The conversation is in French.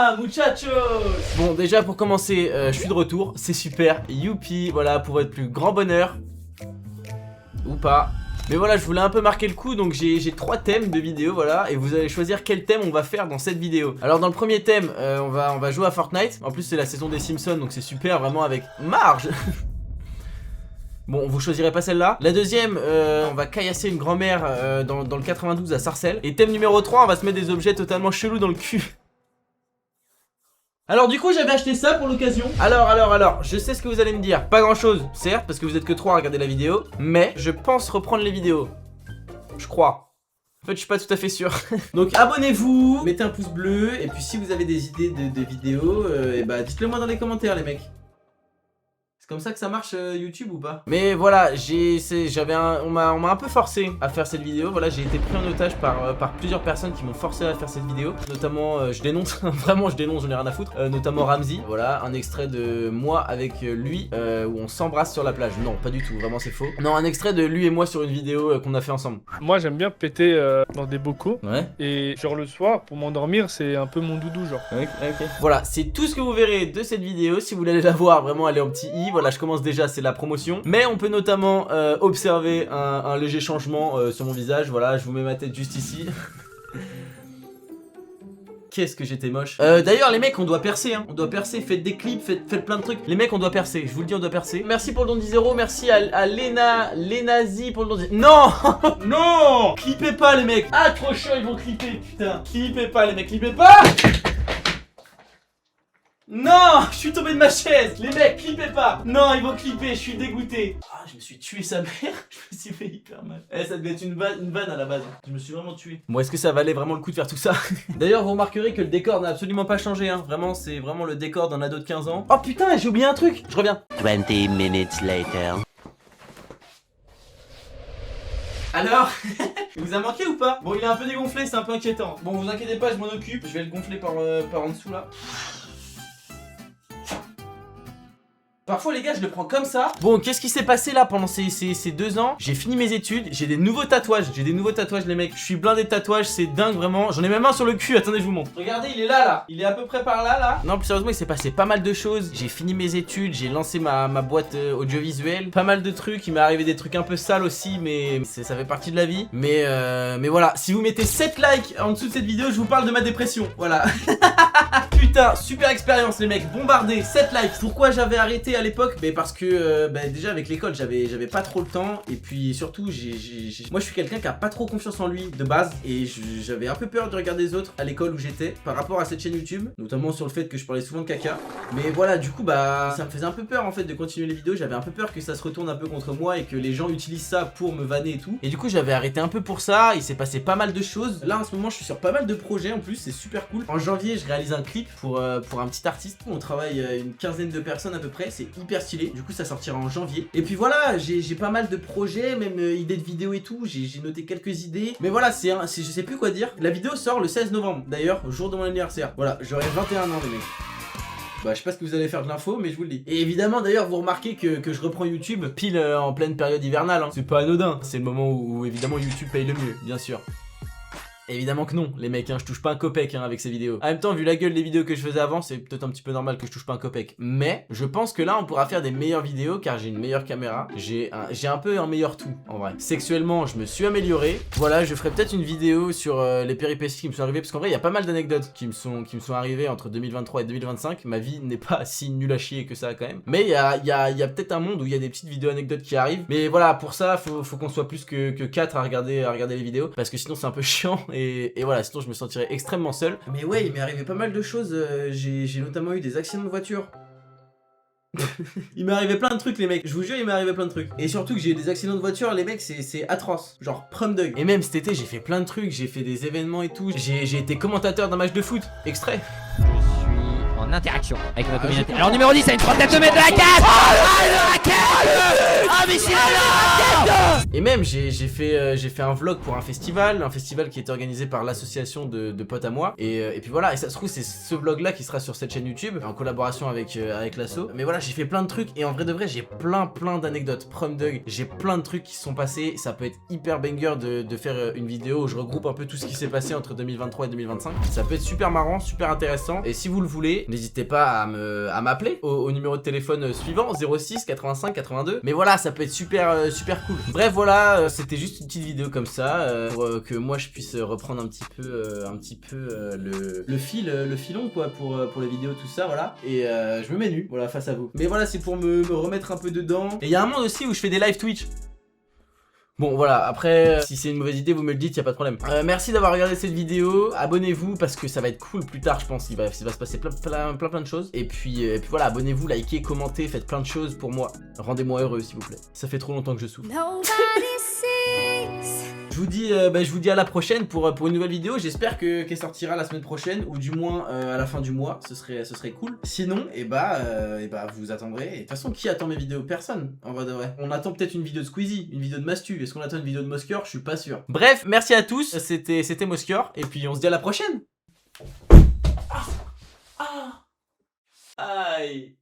Hola muchachos. Bon déjà pour commencer, je suis de retour, c'est super, youpi, voilà, pour votre plus grand bonheur. Ou pas. Mais voilà, je voulais un peu marquer le coup, donc j'ai 3 thèmes de vidéo, voilà. Et vous allez choisir quel thème on va faire dans cette vidéo. Alors dans le premier thème, on va jouer à Fortnite. En plus c'est la saison des Simpsons, donc c'est super, vraiment avec marge. Bon, vous choisirez pas celle-là. La deuxième, on va caillasser une grand-mère dans le 92 à Sarcelles. Et thème numéro 3, on va se mettre des objets totalement chelous dans le cul. Alors du coup j'avais acheté ça pour l'occasion. Alors, je sais ce que vous allez me dire. Pas grand chose, certes, parce que vous êtes que 3 à regarder la vidéo. Mais je pense reprendre les vidéos. Je crois. En fait je suis pas tout à fait sûr. Donc abonnez-vous, mettez un pouce bleu. Et puis si vous avez des idées de vidéos, et bah dites-le moi dans les commentaires les mecs. C'est comme ça que ça marche YouTube ou pas? Mais voilà, on m'a un peu forcé à faire cette vidéo. Voilà, j'ai été pris en otage par plusieurs personnes qui m'ont forcé à faire cette vidéo. Notamment, je dénonce, vraiment je dénonce, j'en ai rien à foutre. Notamment Ramsey. Voilà, un extrait de moi avec lui où on s'embrasse sur la plage. Non, pas du tout, vraiment c'est faux. Non, un extrait de lui et moi sur une vidéo qu'on a fait ensemble. Moi j'aime bien péter dans des bocaux. Ouais. Et genre le soir, pour m'endormir, c'est un peu mon doudou genre. Ok. Voilà, c'est tout ce que vous verrez de cette vidéo. Si vous voulez la voir, vraiment elle est en petit i. Voilà, je commence déjà, c'est la promotion. Mais on peut notamment observer un léger changement sur mon visage. Voilà, je vous mets ma tête juste ici. Qu'est-ce que j'étais moche. D'ailleurs les mecs on doit percer hein. On doit percer, faites des clips, faites plein de trucs. Les mecs on doit percer, je vous le dis on doit percer. Merci pour le don de 10 €, merci à Lenazi pour le don de 10 €. Non. Non. Clippez pas les mecs. Ah trop chaud ils vont clipper putain. Clippez pas les mecs, clippez pas. Non, je suis tombé de ma chaise. Les mecs, clippez pas. Non, ils vont clipper, je suis dégoûté. Ah, je me suis tué sa mère. Je me suis fait hyper mal. Eh, ça devait être une vanne à la base. Je me suis vraiment tué. Bon, est-ce que ça valait vraiment le coup de faire tout ça? D'ailleurs, vous remarquerez que le décor n'a absolument pas changé. Hein. Vraiment, c'est vraiment le décor d'un ado de 15 ans. Oh putain, j'ai oublié un truc. Je reviens. 20 minutes later. Alors, il vous a manqué ou pas? Bon, il est un peu dégonflé, c'est un peu inquiétant. Bon, vous inquiétez pas, je m'en occupe. Je vais le gonfler par en dessous là. Parfois les gars je le prends comme ça. Bon qu'est-ce qui s'est passé là pendant ces 2 ans? J'ai fini mes études, j'ai des nouveaux tatouages. J'ai des nouveaux tatouages les mecs. Je suis blindé de tatouages, c'est dingue vraiment. J'en ai même un sur le cul, attendez je vous montre. Regardez il est là. Il est à peu près par là. Non plus sérieusement il s'est passé pas mal de choses. J'ai fini mes études, j'ai lancé ma boîte audiovisuelle. Pas mal de trucs, il m'est arrivé des trucs un peu sales aussi. Mais ça fait partie de la vie. Mais voilà, si vous mettez 7 likes en dessous de cette vidéo, je vous parle de ma dépression. Voilà. Putain, super expérience les mecs, bombardé, 7 likes. Pourquoi j'avais arrêté à l'époque? Mais parce que déjà avec l'école j'avais pas trop le temps. Et puis surtout moi je suis quelqu'un qui a pas trop confiance en lui de base. Et j'avais un peu peur de regarder les autres à l'école où j'étais par rapport à cette chaîne YouTube. Notamment sur le fait que je parlais souvent de caca. Mais voilà du coup ça me faisait un peu peur en fait de continuer les vidéos. J'avais un peu peur que ça se retourne un peu contre moi et que les gens utilisent ça pour me vanner et tout. Et du coup j'avais arrêté un peu pour ça. Il s'est passé pas mal de choses. Là en ce moment je suis sur pas mal de projets en plus, c'est super cool. En janvier je réalise un clip pour un petit artiste. On travaille une quinzaine de personnes à peu près, c'est hyper stylé. Du coup ça sortira en janvier. Et puis voilà, j'ai pas mal de projets, même idées de vidéos et tout. J'ai noté quelques idées. Mais voilà, je sais plus quoi dire. La vidéo sort le 16 novembre d'ailleurs, au jour de mon anniversaire. Voilà, j'aurai 21 ans les mecs. Bah je sais pas ce que vous allez faire de l'info mais je vous le dis. Et évidemment d'ailleurs vous remarquez que je reprends YouTube pile en pleine période hivernale hein. C'est pas anodin, c'est le moment où évidemment YouTube paye le mieux, bien sûr. Évidemment que non, les mecs, hein, je touche pas un copec hein, avec ces vidéos. En même temps, vu la gueule des vidéos que je faisais avant, c'est peut-être un petit peu normal que je touche pas un copec. Mais je pense que là, on pourra faire des meilleures vidéos car j'ai une meilleure caméra. J'ai un peu un meilleur tout, en vrai. Sexuellement, je me suis amélioré. Voilà, je ferai peut-être une vidéo sur les péripéties qui me sont arrivées. Parce qu'en vrai, il y a pas mal d'anecdotes qui me sont arrivées entre 2023 et 2025. Ma vie n'est pas si nulle à chier que ça quand même. Mais il y a peut-être un monde où il y a des petites vidéos anecdotes qui arrivent. Mais voilà, pour ça, faut qu'on soit plus que 4 à regarder les vidéos. Parce que sinon, c'est un peu chiant. Et voilà, sinon je me sentirais extrêmement seul. Mais ouais, il m'est arrivé pas mal de choses. J'ai notamment eu des accidents de voiture. Il m'est arrivé plein de trucs les mecs. Je vous jure il m'est arrivé plein de trucs. Et surtout que j'ai eu des accidents de voiture les mecs, c'est atroce. Genre prom dog. Et même cet été j'ai fait plein de trucs. J'ai fait des événements et tout. J'ai été commentateur d'un match de foot. Extrait. Je suis en interaction avec ma communauté. Alors numéro 10, c'est une trentaine de mètres de la case. Ah mais c'est là. Et même j'ai fait un vlog pour un festival qui était organisé par l'association de potes à moi. Et puis voilà, et ça se trouve c'est ce vlog là qui sera sur cette chaîne YouTube en collaboration avec l'asso. Mais voilà, j'ai fait plein de trucs et en vrai de vrai j'ai plein d'anecdotes. Prom Dog, j'ai plein de trucs qui se sont passés. Ça peut être hyper banger de faire une vidéo où je regroupe un peu tout ce qui s'est passé entre 2023 et 2025. Ça peut être super marrant, super intéressant. Et si vous le voulez, n'hésitez pas à m'appeler au numéro de téléphone suivant 06 85 82. Mais voilà, ça peut être super cool. Bref voilà, c'était juste une petite vidéo comme ça pour que moi je puisse reprendre un petit peu le filon quoi pour les vidéos tout ça voilà. Et je me mets nu voilà face à vous. Mais voilà, c'est pour me remettre un peu dedans. Et il y a un monde aussi où je fais des live Twitch. Bon voilà, après si c'est une mauvaise idée vous me le dites, y a pas de problème. Merci d'avoir regardé cette vidéo, abonnez-vous parce que ça va être cool plus tard je pense, il va se passer plein de choses. Et puis voilà, abonnez-vous, likez, commentez, faites plein de choses pour moi. Rendez-moi heureux s'il vous plaît, ça fait trop longtemps que je souffre. Je vous dis à la prochaine pour une nouvelle vidéo. J'espère qu'elle sortira la semaine prochaine ou du moins à la fin du mois. Ce serait cool. Sinon, vous attendrez. Et de toute façon, qui attend mes vidéos? Personne. En vrai de vrai. On attend peut-être une vidéo de Squeezie, une vidéo de Mastu. Est-ce qu'on attend une vidéo de Moscure? Je suis pas sûr. Bref, merci à tous. C'était Moscure. Et puis on se dit à la prochaine. Aïe.